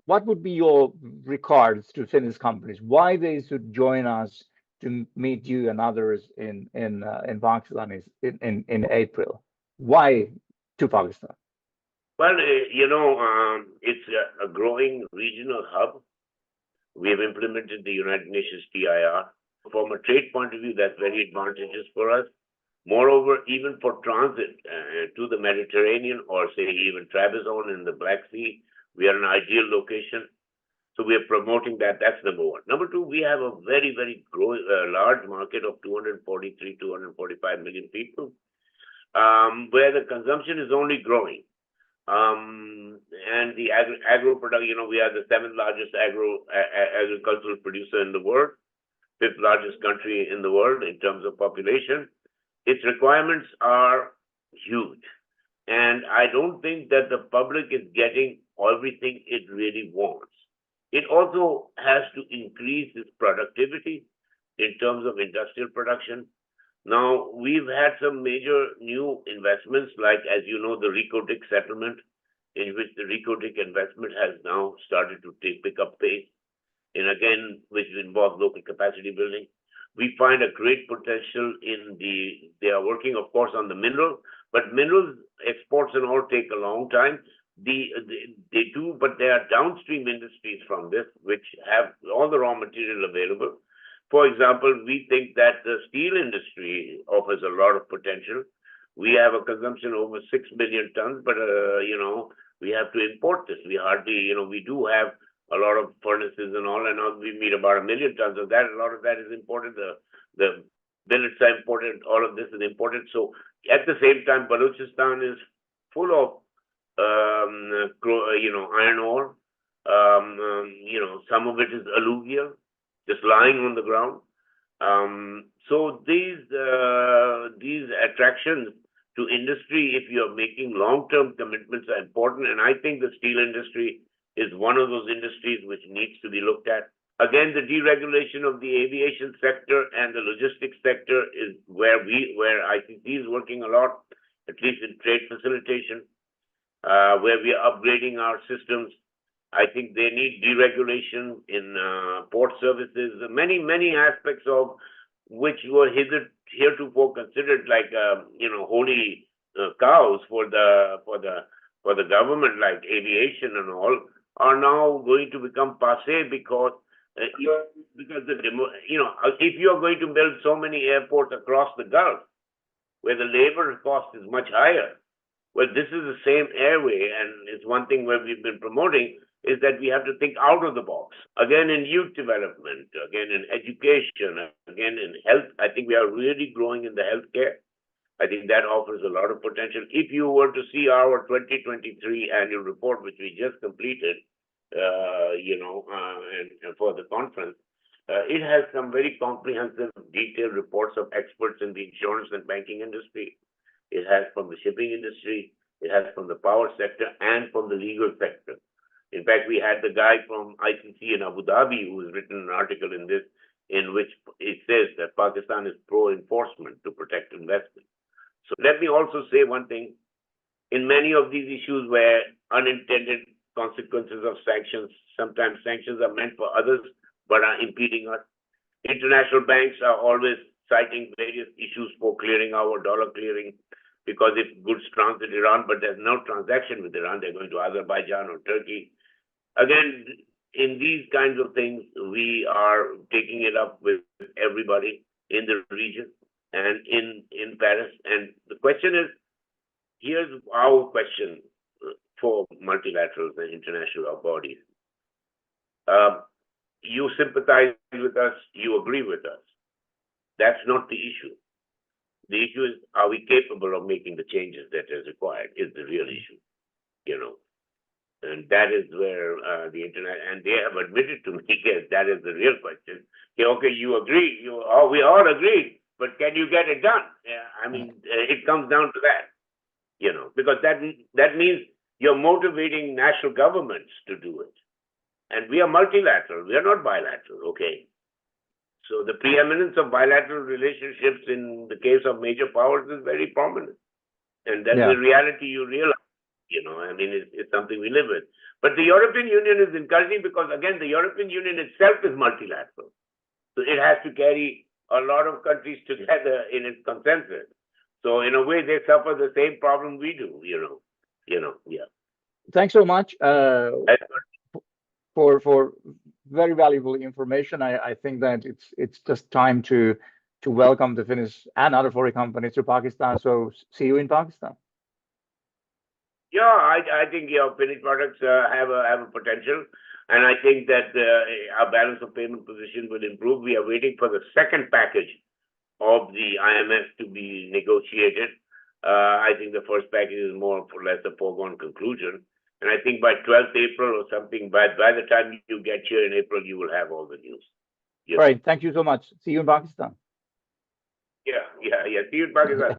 what would be your regards to Finnish companies? Why they should join us to meet you and others in Pakistan is in April? Why to Pakistan? Well, it's a growing regional hub. We have implemented the United Nations TIR. From a trade point of view, that's very advantageous for us. Moreover, even for transit to the Mediterranean or say even Trabzon in the Black Sea, we are an ideal location. So we are promoting that. That's number one. Number two, we have a very, very large market of 243, 245 million people, where the consumption is only growing. And the agro product, we are the seventh largest agricultural producer in the world, fifth largest country in the world in terms of population. Its requirements are huge. And I don't think that the public is getting everything it really wants. It also has to increase its productivity in terms of industrial production. Now, we've had some major new investments, like, as you know, the Recotic settlement, in which the Recotic investment has now started to pick up pace, and again, which involves local capacity building. We find a great potential they are working, of course, on the mineral, but minerals exports and all take a long time. They do, but there are downstream industries from this, which have all the raw material available. For example, we think that the steel industry offers a lot of potential. We have a consumption of over 6 million tons, but, we have to import this. We hardly, we do have a lot of furnaces and all, and now we meet about 1 million tons of that. A lot of that is imported. The billets are imported. All of this is imported. So at the same time, Balochistan is full of, iron ore. Some of it is alluvial, just lying on the ground. So these attractions to industry, if you're making long-term commitments, are important. And I think the steel industry is one of those industries which needs to be looked at. Again, the deregulation of the aviation sector and the logistics sector is where ICC is working a lot, at least in trade facilitation, where we are upgrading our systems. I think they need deregulation in port services, many, many aspects of which were heretofore considered like, holy cows for the government, like aviation and all, are now going to become passé because if you are going to build so many airports across the Gulf, where the labor cost is much higher, well, this is the same airway, and it's one thing where we've been promoting, is that we have to think out of the box. Again, in youth development, again, in education, again, in health. I think we are really growing in the healthcare. I think that offers a lot of potential. If you were to see our 2023 annual report, which we just completed, and for the conference, it has some very comprehensive, detailed reports of experts in the insurance and banking industry. It has from the shipping industry. It has from the power sector and from the legal sector. In fact, we had the guy from ICC in Abu Dhabi who has written an article in this, in which it says that Pakistan is pro-enforcement to protect investment. So let me also say one thing. In many of these issues where unintended consequences of sanctions, sometimes sanctions are meant for others but are impeding us. International banks are always citing various issues for clearing our dollar clearing, because if goods transit Iran, but there's no transaction with Iran, they're going to Azerbaijan or Turkey. Again, in these kinds of things, we are taking it up with everybody in the region and in Paris. And the question is, here's our question for multilaterals and international bodies. You sympathize with us, you agree with us. That's not the issue. The issue is, are we capable of making the changes that is required, is the real issue, And that is where the internet, and they have admitted to me, yes, that is the real question. Okay, you agree, we all agree, but can you get it done? Yeah, I mean, it comes down to that, because that means you're motivating national governments to do it. And we are multilateral, we are not bilateral, okay? So the preeminence of bilateral relationships in the case of major powers is very prominent. And that's the reality you realize. I mean, it's something we live with. But the European Union is encouraging because, again, the European Union itself is multilateral. So it has to carry a lot of countries together in its consensus. So in a way, they suffer the same problem we do, yeah. Thanks so much for very valuable information. I think that it's just time to welcome the Finnish and other foreign companies to Pakistan. So see you in Pakistan. Yeah, I think finished products have a potential, and I think that our balance of payment position will improve. We are waiting for the second package of the IMF to be negotiated. I think the first package is more or less a foregone conclusion, and I think by 12th April or something, by the time you get here in April, you will have all the news. Right. Thank you so much. See you in Pakistan. Yeah. See you in Pakistan.